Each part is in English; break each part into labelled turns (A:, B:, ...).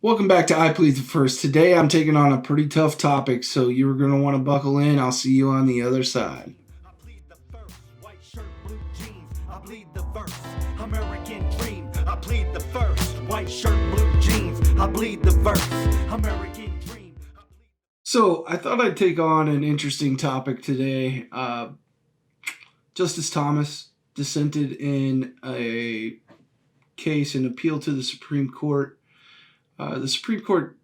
A: Welcome back to I Plead the First. Today I'm taking on a pretty tough topic, so you're going to want to buckle in. I'll see you on the other side.
B: I plead the first, white shirt, blue jeans. I plead the first, American dream. I plead the first, white shirt, blue jeans. I plead the first, American dream.
A: So I thought I'd take on an interesting topic today. Justice Thomas dissented in a case, an appeal to the Supreme Court. The Supreme Court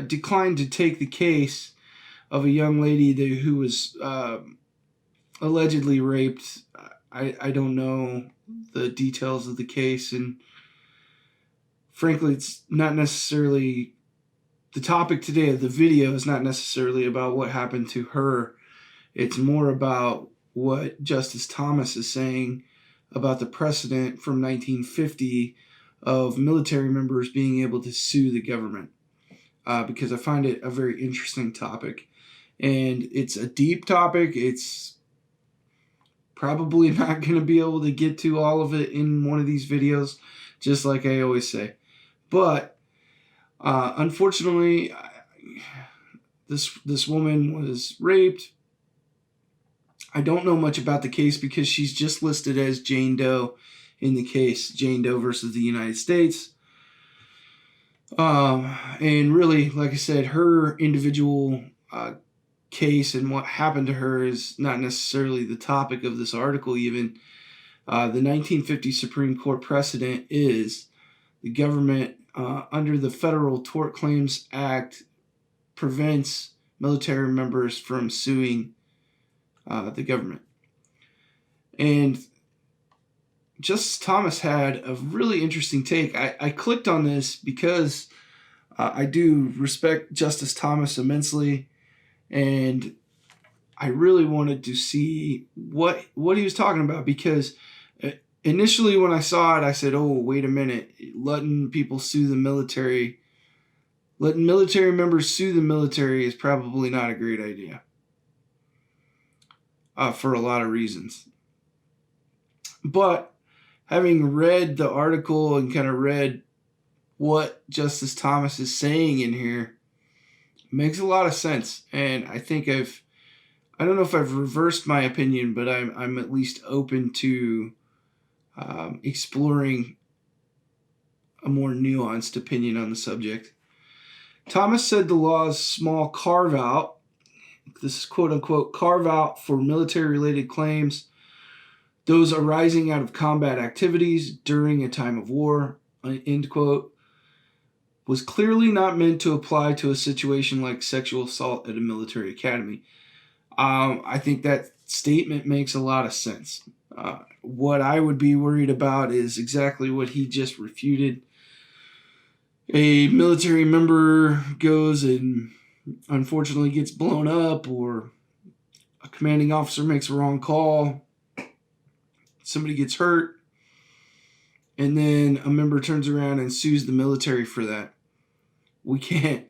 A: declined to take the case of a young lady who was allegedly raped. I don't know the details of the case, and frankly, it's not necessarily the topic today of the video is not necessarily about what happened to her. It's more about what Justice Thomas is saying about the precedent from 1950 of military members being able to sue the government, because I find it a very interesting topic. And it's a deep topic. It's probably not going to be able to get to all of it in one of these videos, just like I always say. But unfortunately, this woman was raped. I don't know much about the case because she's just listed as Jane Doe in the case, Jane Doe versus the United States. And really, like I said, her individual case and what happened to her is not necessarily the topic of this article even. The 1950 Supreme Court precedent is the government, under the Federal Tort Claims Act, prevents military members from suing the government. And Justice Thomas had a really interesting take. I clicked on this because I do respect Justice Thomas immensely, and I really wanted to see what he was talking about, because initially when I saw it, I said, oh, wait a minute, letting military members sue the military is probably not a great idea, for a lot of reasons. But having read the article and kind of read what Justice Thomas is saying in here, it makes a lot of sense. And I think I don't know if I've reversed my opinion, but I'm at least open to exploring a more nuanced opinion on the subject. Thomas said the law's small carve-out, this is quote-unquote carve-out for military-related claims, those arising out of combat activities during a time of war, end quote, was clearly not meant to apply to a situation like sexual assault at a military academy. I think that statement makes a lot of sense. What I would be worried about is exactly what he just refuted. A military member goes and unfortunately gets blown up, or a commanding officer makes a wrong call, somebody gets hurt, and then a member turns around and sues the military for that. We can't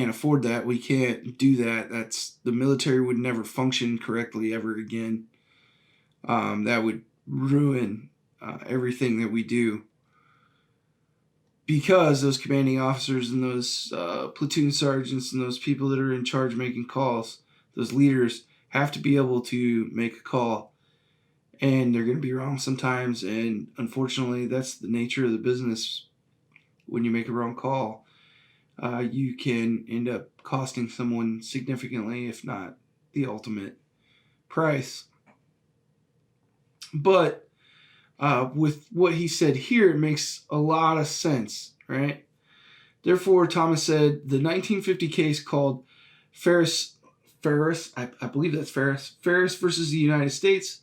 A: afford that. We can't do that. The military would never function correctly ever again. That would ruin everything that we do, because those commanding officers and those platoon sergeants and those people that are in charge making calls, those leaders, have to be able to make a call. And they're going to be wrong sometimes, and unfortunately, that's the nature of the business. When you make a wrong call, you can end up costing someone significantly, if not the ultimate price. But with what he said here, it makes a lot of sense, right? Therefore, Thomas said the 1950 case called Ferris, I believe that's Ferris versus the United States,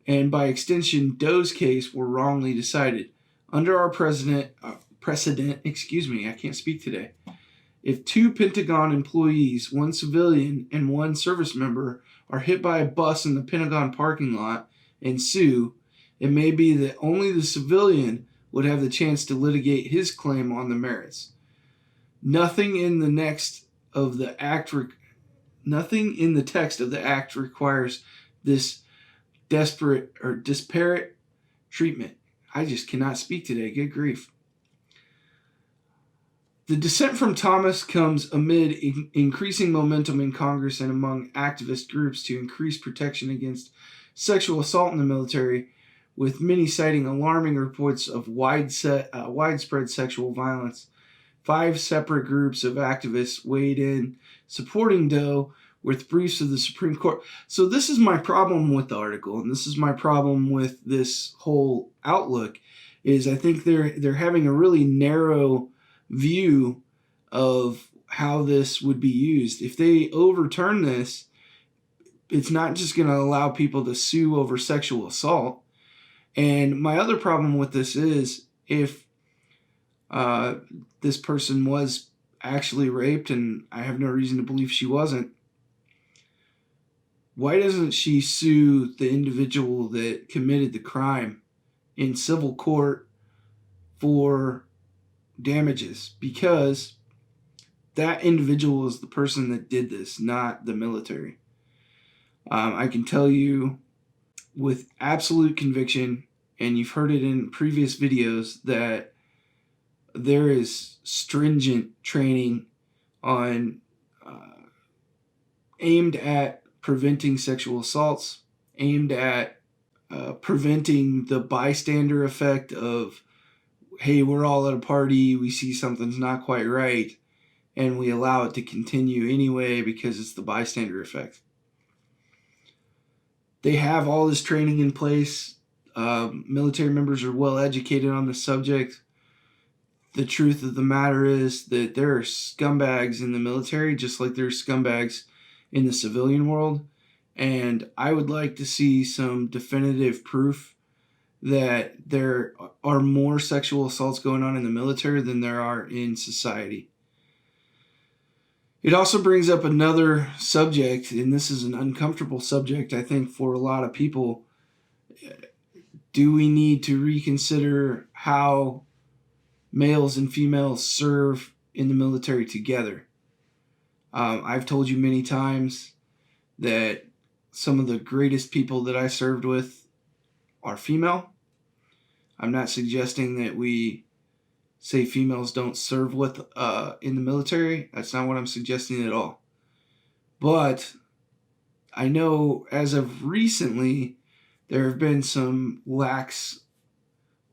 A: and by extension, Doe's case, were wrongly decided. Under our precedent, I can't speak today. If two Pentagon employees, one civilian and one service member, are hit by a bus in the Pentagon parking lot and sue, it may be that only the civilian would have the chance to litigate his claim on the merits. Nothing in the text of the act requires this disparate treatment. I just cannot speak today. Good grief. The dissent from Thomas comes amid increasing momentum in Congress and among activist groups to increase protection against sexual assault in the military, with many citing alarming reports of widespread sexual violence. 5 separate groups of activists weighed in supporting Doe with briefs of the Supreme Court. So this is my problem with the article, and this is my problem with this whole outlook, is I think they're having a really narrow view of how this would be used. If they overturn this, it's not just going to allow people to sue over sexual assault. And my other problem with this is if this person was actually raped, and I have no reason to believe she wasn't, why doesn't she sue the individual that committed the crime in civil court for damages? Because that individual is the person that did this, not the military. I can tell you with absolute conviction, and you've heard it in previous videos, that there is stringent training on aimed at preventing sexual assaults, aimed at preventing the bystander effect of, hey, we're all at a party, we see something's not quite right, and we allow it to continue anyway because it's the bystander effect. They have all this training in place. Military members are well educated on the subject. The truth of the matter is that there are scumbags in the military, just like there are scumbags in the civilian world. And I would like to see some definitive proof that there are more sexual assaults going on in the military than there are in society. It also brings up another subject, and this is an uncomfortable subject, I think, for a lot of people. Do we need to reconsider how males and females serve in the military together? I've told you many times that some of the greatest people that I served with are female. I'm not suggesting that we say females don't serve with in the military. That's not what I'm suggesting at all. But I know as of recently, there have been some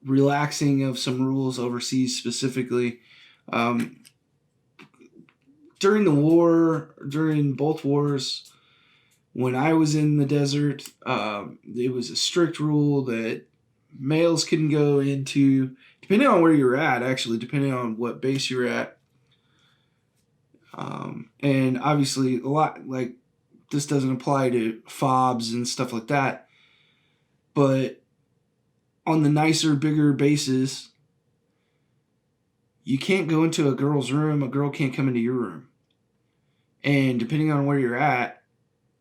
A: relaxing of some rules overseas specifically. During the war, during both wars, when I was in the desert, it was a strict rule that males couldn't go into, depending on where you were at, actually, depending on what base you were at. And obviously, a lot, like, this doesn't apply to FOBs and stuff like that. But on the nicer, bigger bases, you can't go into a girl's room. A girl can't come into your room. And depending on where you're at,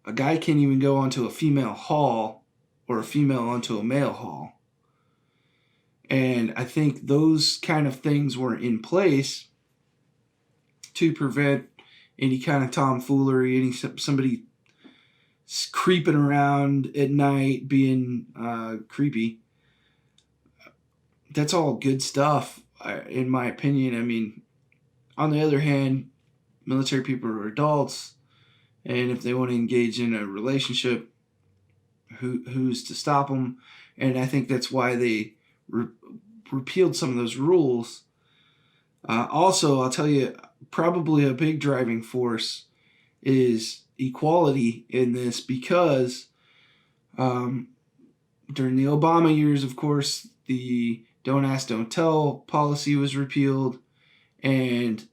A: a guy can't even go onto a female hall or a female onto a male hall. And I think those kind of things were in place to prevent any kind of tomfoolery, somebody creeping around at night being creepy. That's all good stuff, in my opinion. I mean, on the other hand, military people are adults, and if they want to engage in a relationship, who's to stop them? And I think that's why they repealed some of those rules. Also, I'll tell you, probably a big driving force is equality in this, because during the Obama years, of course, the Don't Ask, Don't Tell policy was repealed, and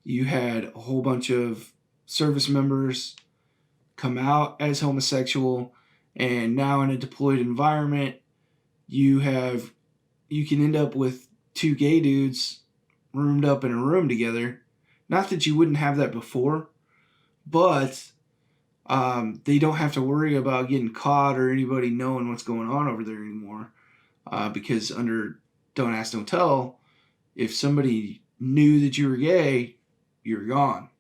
A: you had a whole bunch of service members come out as homosexual, and now in a deployed environment, you can end up with 2 gay dudes roomed up in a room together. Not that you wouldn't have that before, but they don't have to worry about getting caught or anybody knowing what's going on over there anymore, because under Don't Ask, Don't Tell, if somebody knew that you were gay, you're gone.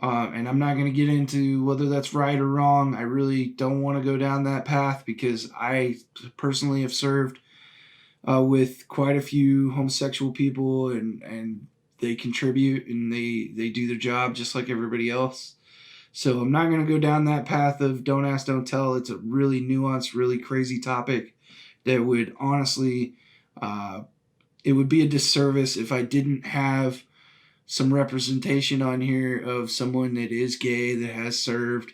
A: And I'm not going to get into whether that's right or wrong. I really don't want to go down that path, because I personally have served with quite a few homosexual people, and they contribute and they do their job just like everybody else. So I'm not going to go down that path of don't ask, don't tell. It's a really nuanced, really crazy topic that would honestly, it would be a disservice if I didn't have some representation on here of someone that is gay, that has served,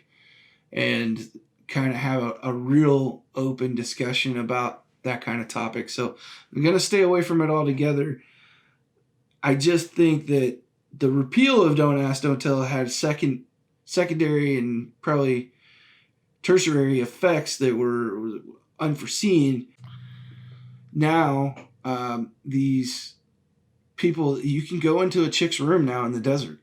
A: and kind of have a real open discussion about that kind of topic. So I'm going to stay away from it altogether. I just think that the repeal of Don't Ask, Don't Tell had secondary and probably tertiary effects that were unforeseen. Now, these people, you can go into a chick's room now in the desert.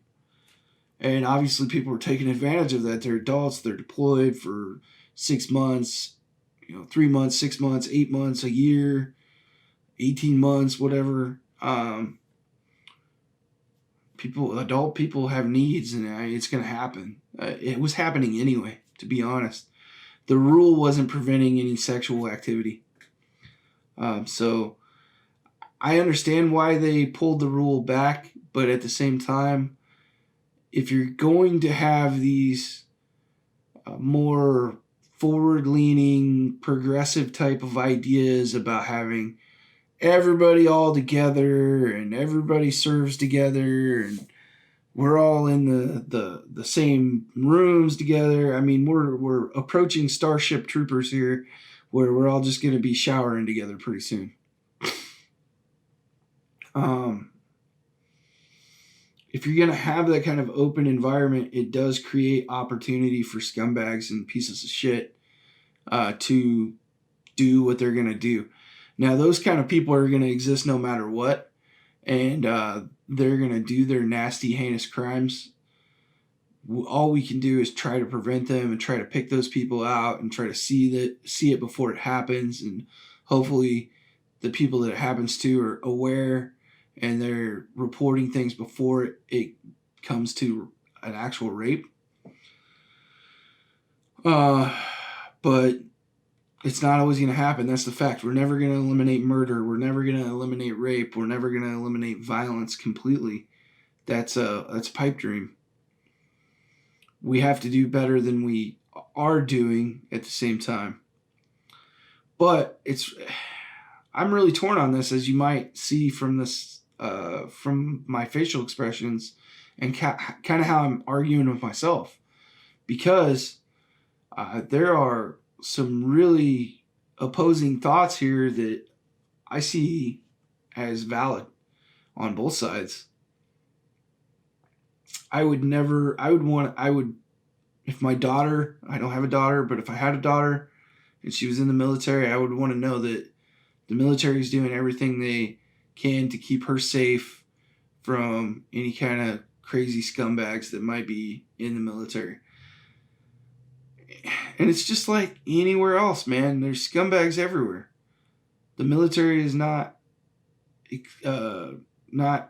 A: And obviously people are taking advantage of that. They're adults. They're deployed for 6 months, 3 months, 6 months, 8 months, a year, 18 months, whatever. Adult people have needs, and it's going to happen. It was happening anyway, to be honest. The rule wasn't preventing any sexual activity. So I understand why they pulled the rule back, but at the same time, if you're going to have these more forward-leaning, progressive type of ideas about having everybody all together and everybody serves together and we're all in the same rooms together. I mean, we're approaching Starship Troopers here, where we're all just going to be showering together pretty soon. If you're going to have that kind of open environment, it does create opportunity for scumbags and pieces of shit to do what they're going to do. Now, those kind of people are going to exist no matter what, and they're going to do their nasty, heinous crimes. All we can do is try to prevent them and try to pick those people out and try to see it before it happens, and hopefully the people that it happens to are aware and they're reporting things before it comes to an actual rape. But it's not always going to happen. That's the fact. We're never going to eliminate murder. We're never going to eliminate rape. We're never going to eliminate violence completely. That's a pipe dream. We have to do better than we are doing at the same time. But I'm really torn on this, as you might see from this, from my facial expressions and kind of how I'm arguing with myself, because there are some really opposing thoughts here that I see as valid on both sides. If my daughter, I don't have a daughter, but if I had a daughter and she was in the military, I would want to know that the military is doing everything they can to keep her safe from any kind of crazy scumbags that might be in the military. And it's just like anywhere else, man. There's scumbags everywhere. The military is not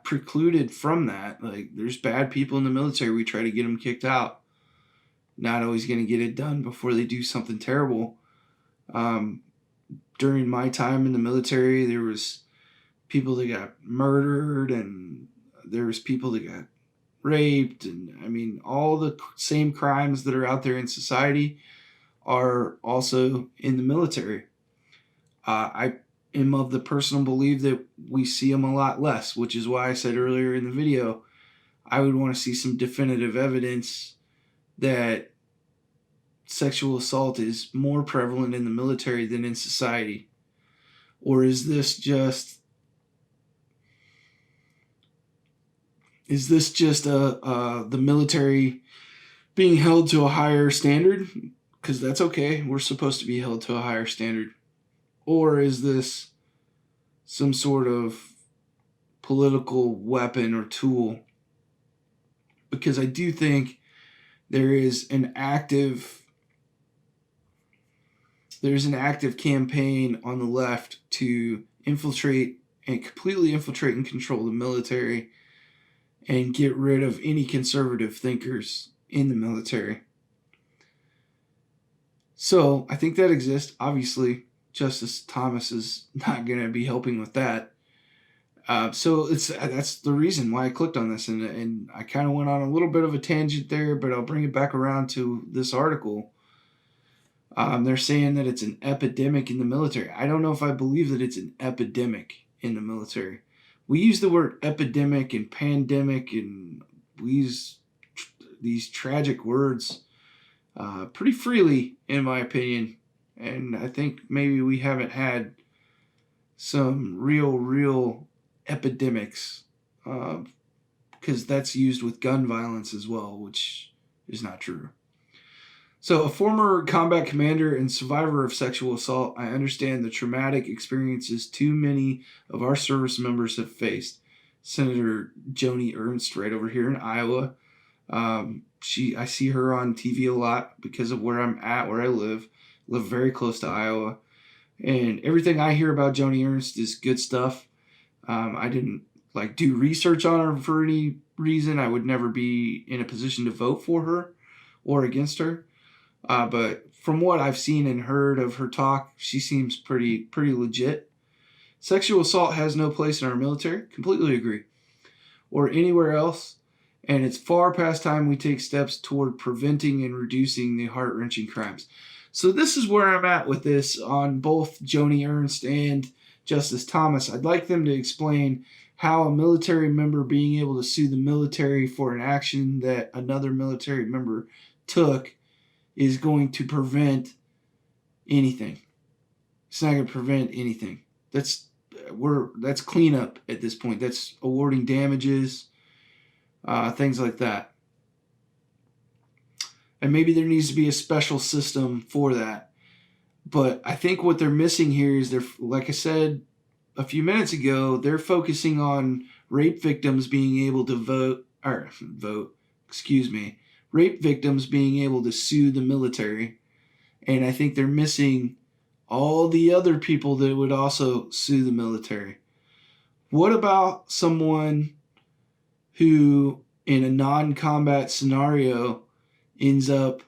A: precluded from that. Like, there's bad people in the military. We try to get them kicked out. Not always going to get it done before they do something terrible. During my time in the military, there was people that got murdered, and there was people that got raped, and I mean, all the same crimes that are out there in society are also in the military. I am of the personal belief that we see them a lot less, which is why I said earlier in the video, I would want to see some definitive evidence that sexual assault is more prevalent in the military than in society. Or is this just the military being held to a higher standard? Because that's okay. We're supposed to be held to a higher standard. Or is this some sort of political weapon or tool? Because I do think there's an active campaign on the left to completely infiltrate and control the military and get rid of any conservative thinkers in the military. So I think that exists. Obviously, Justice Thomas is not going to be helping with that. So that's the reason why I clicked on this, and I kind of went on a little bit of a tangent there, but I'll bring it back around to this article. They're saying that it's an epidemic in the military. I don't know if I believe that it's an epidemic in the military. We use the word epidemic and pandemic, and we use these tragic words pretty freely, in my opinion. And I think maybe we haven't had some real epidemics, because that's used with gun violence as well, which is not true. So, a former combat commander and survivor of sexual assault, I understand the traumatic experiences too many of our service members have faced. Senator Joni Ernst, right over here in Iowa. I see her on TV a lot because of where I'm at, where I live. Live very close to Iowa, and everything I hear about Joni Ernst is good stuff. I didn't do research on her for any reason. I would never be in a position to vote for her or against her. But from what I've seen and heard of her talk, she seems pretty legit. Sexual assault has no place in our military. Completely agree. Or anywhere else. And it's far past time we take steps toward preventing and reducing the heart-wrenching crimes. So this is where I'm at with this on both Joni Ernst and Justice Thomas. I'd like them to explain how a military member being able to sue the military for an action that another military member took is going to prevent anything. It's not going to prevent anything. That's cleanup at this point. That's awarding damages, things like that. And maybe there needs to be a special system for that. But I think what they're missing here is like I said a few minutes ago, they're focusing on rape victims being able to rape victims being able to sue the military. And I think they're missing all the other people that would also sue the military. What about someone who, in a non-combat scenario, ends up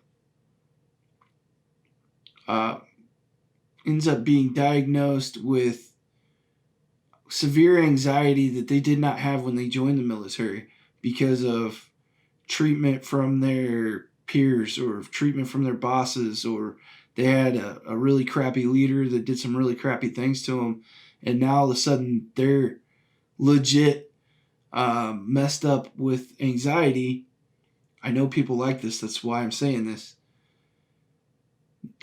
A: being diagnosed with severe anxiety that they did not have when they joined the military because of treatment from their peers or treatment from their bosses, or they had a really crappy leader that did some really crappy things to them, and now all of a sudden they're legit messed up with anxiety. I know people like this. That's why I'm saying this.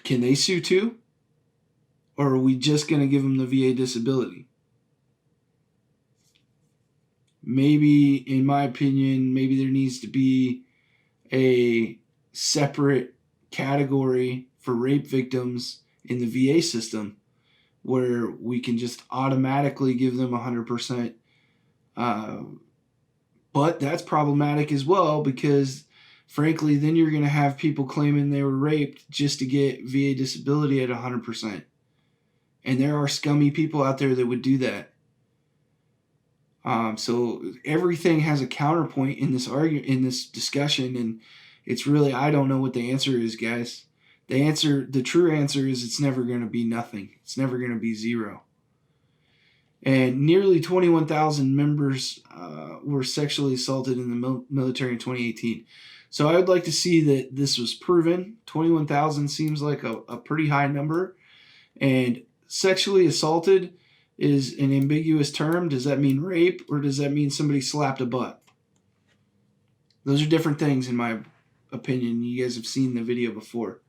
A: Can they sue too? Or are we just going to give them the VA disability? Maybe, in my opinion, maybe there needs to be a separate category for rape victims in the VA system where we can just automatically give them 100%. But that's problematic as well because, frankly, then you're going to have people claiming they were raped just to get VA disability at 100%. And there are scummy people out there that would do that. So everything has a counterpoint in this discussion, and it's really, I don't know what the answer is, guys. The true answer is it's never going to be nothing. It's never going to be zero. And nearly 21,000 members were sexually assaulted in the military in 2018. So I would like to see that this was proven. 21,000 seems like a pretty high number. And sexually assaulted is an ambiguous term. Does that mean rape, or does that mean somebody slapped a butt? Those are different things in my opinion. You guys have seen the video before.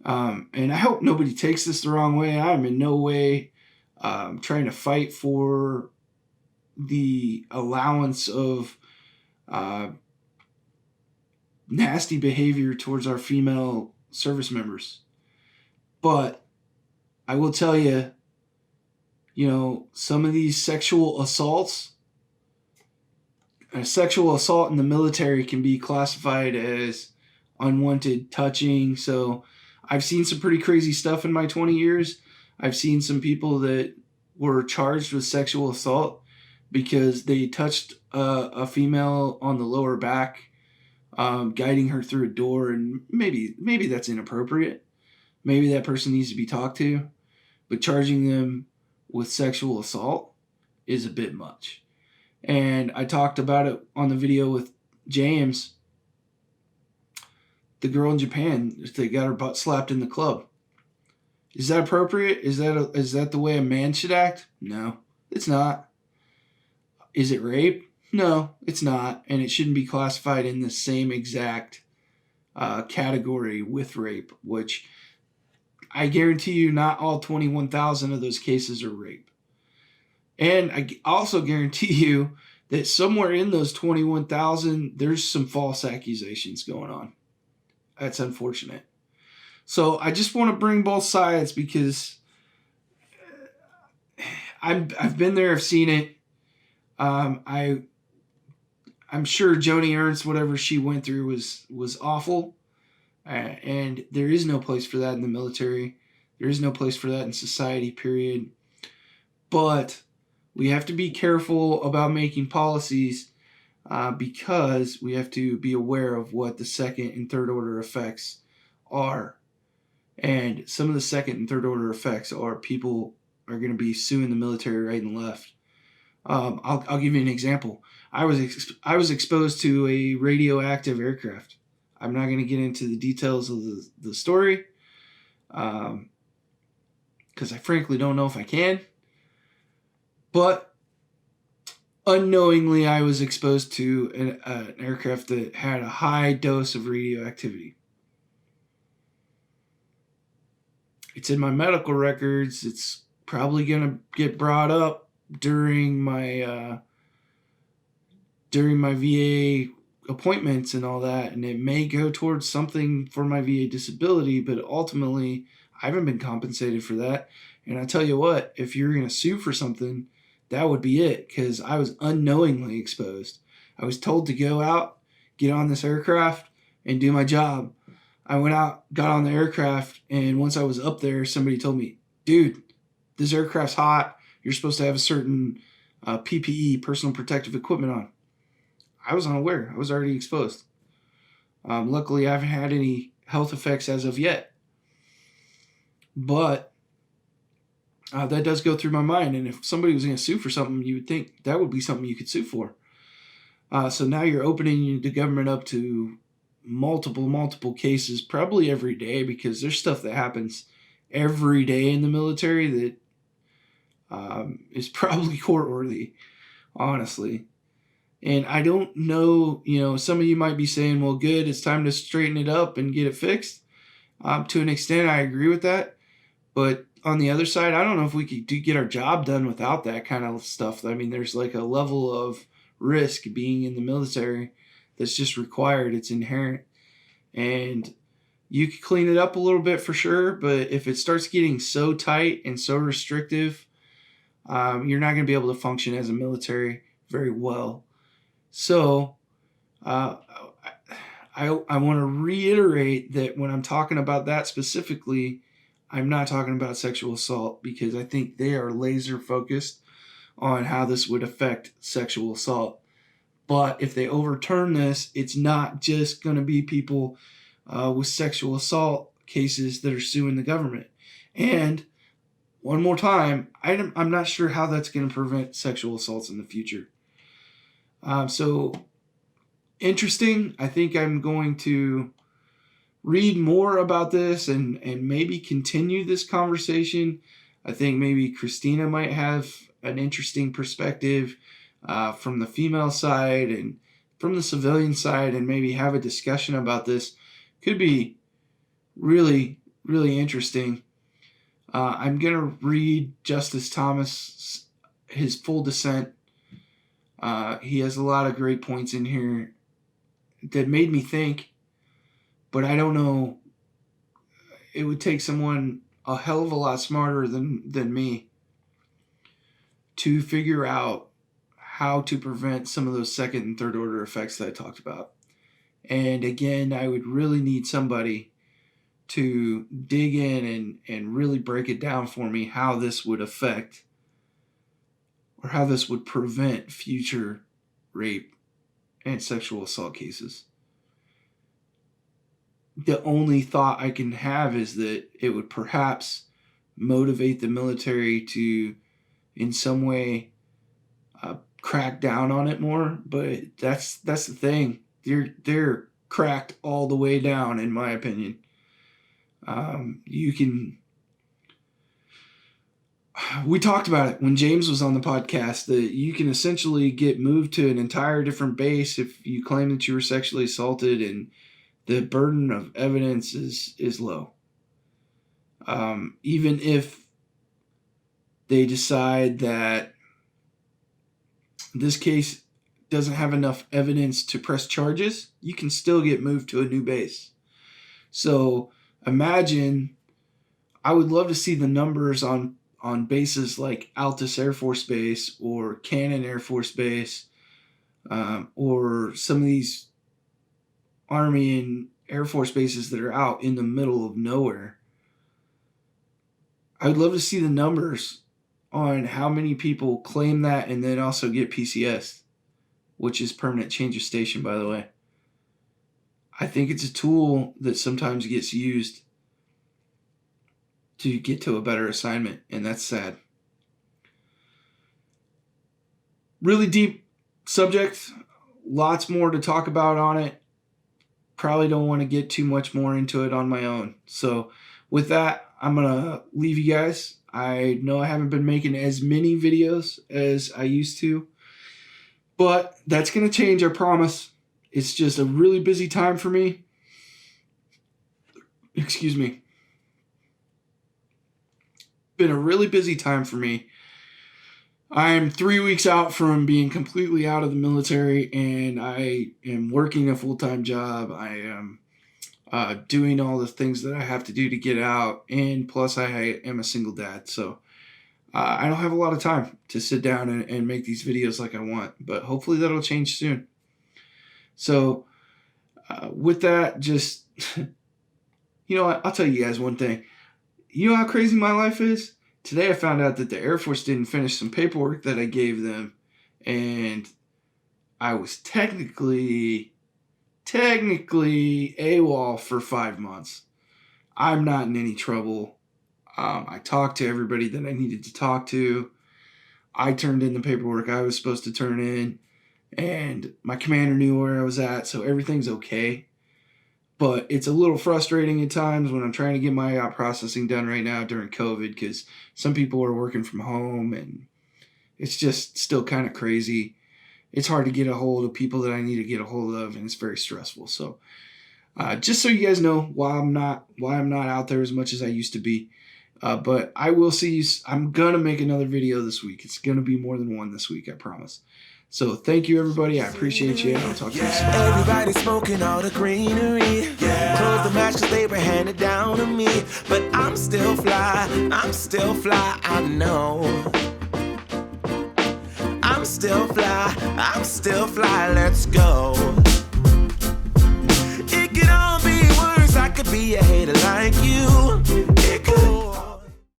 A: And I hope nobody takes this the wrong way. I'm in no way trying to fight for the allowance of nasty behavior towards our female service members. But I will tell you, some of these sexual assaults, a sexual assault in the military can be classified as unwanted touching. So I've seen some pretty crazy stuff in my 20 years. I've seen some people that were charged with sexual assault because they touched a female on the lower back, guiding her through a door, and maybe that's inappropriate. Maybe that person needs to be talked to, but charging them with sexual assault, is a bit much. And I talked about it on the video with James, the girl in Japan that got her butt slapped in the club. Is that appropriate? Is that the way a man should act? No, it's not. Is it rape? No, it's not. And it shouldn't be classified in the same exact category with rape, which I guarantee you not all 21,000 of those cases are rape. And I also guarantee you that somewhere in those 21,000, there's some false accusations going on. That's unfortunate. So I just want to bring both sides because I've been there, I've seen it. I'm sure Joni Ernst, whatever she went through was awful. And there is no place for that in the military. There is no place for that in society, period. But we have to be careful about making policies because we have to be aware of what the second and third order effects are. And some of the second and third order effects are people are going to be suing the military right and left. I'll give you an example. I was exposed to a radioactive aircraft. I'm not going to get into the details of the story because I frankly don't know if I can. But unknowingly, I was exposed to an aircraft that had a high dose of radioactivity. It's in my medical records. It's probably going to get brought up during my VA appointments and all that, and it may go towards something for my VA disability, but ultimately I haven't been compensated for that. And I tell you what, if you're going to sue for something, that would be it, because I was unknowingly exposed. I was told to go out, get on this aircraft, and do my job. I went out, got on the aircraft, and once I was up there, somebody told me, dude, this aircraft's hot. You're supposed to have a certain PPE, personal protective equipment on. I was unaware. I was already exposed. Luckily, I haven't had any health effects as of yet. But that does go through my mind. And if somebody was going to sue for something, you would think that would be something you could sue for. So now you're opening the government up to multiple cases, probably every day, because there's stuff that happens every day in the military that is probably court-worthy, honestly. And I don't know, some of you might be saying, well, good, it's time to straighten it up and get it fixed. To an extent, I agree with that. But on the other side, I don't know if we could get our job done without that kind of stuff. I mean, there's like a level of risk being in the military that's just required. It's inherent. And you could clean it up a little bit for sure, but if it starts getting so tight and so restrictive, you're not going to be able to function as a military very well. So I want to reiterate that when I'm talking about that specifically, I'm not talking about sexual assault, because I think they are laser focused on how this would affect sexual assault. But if they overturn this, it's not just going to be people with sexual assault cases that are suing the government. And one more time, I'm not sure how that's going to prevent sexual assaults in the future. So interesting. I think I'm going to read more about this and maybe continue this conversation. I think maybe Christina might have an interesting perspective from the female side and from the civilian side, and maybe have a discussion about this. Could be really, really interesting. I'm going to read Justice Thomas, his full dissent. He has a lot of great points in here that made me think, but I don't know. It would take someone a hell of a lot smarter than me to figure out how to prevent some of those second and third order effects that I talked about. And again, I would really need somebody to dig in and really break it down for me how this would affect or how this would prevent future rape and sexual assault cases. The only thought I can have is that it would perhaps motivate the military to, in some way, crack down on it more, but that's the thing. They're cracked all the way down, in my opinion. We talked about it when James was on the podcast, that you can essentially get moved to an entire different base if you claim that you were sexually assaulted, and the burden of evidence is low. Even if they decide that this case doesn't have enough evidence to press charges, you can still get moved to a new base. So imagine, I would love to see the numbers on bases like Altus Air Force Base or Cannon Air Force Base, or some of these Army and Air Force bases that are out in the middle of nowhere. I would love to see the numbers on how many people claim that and then also get PCS, which is permanent change of station, by the way. I think it's a tool that sometimes gets used to get to a better assignment, and that's sad. Really deep subject, lots more to talk about on it. Probably don't want to get too much more into it on my own. So with that, I'm going to leave you guys. I know I haven't been making as many videos as I used to, but that's going to change, I promise. It's just a really busy time for me. Excuse me. Been a really busy time for me. I'm 3 weeks out from being completely out of the military, and I am working a full-time job. I am doing all the things that I have to do to get out, and plus I am a single dad, so I don't have a lot of time to sit down and make these videos like I want, but hopefully that'll change soon. So with that, just, you know what, I'll tell you guys one thing. You know how crazy my life is? Today I found out that the Air Force didn't finish some paperwork that I gave them, and I was technically AWOL for 5 months. I'm not in any trouble. I talked to everybody that I needed to talk to. I turned in the paperwork I was supposed to turn in, and my commander knew where I was at, so everything's okay. But it's a little frustrating at times when I'm trying to get my processing done right now during COVID, because some people are working from home, and it's just still kind of crazy. It's hard to get a hold of people that I need to get a hold of, and it's very stressful. So just so you guys know why I'm not out there as much as I used to be. But I will see you. I'm going to make another video this week. It's going to be more than one this week, I promise. So thank you, everybody. I appreciate you. I'll talk to you soon.
C: Everybody smoking all the greenery. Close the match 'cause they were handed down to me. But I'm still fly, I know. I'm still fly, let's go. It could all be worse, I could be a hater like you.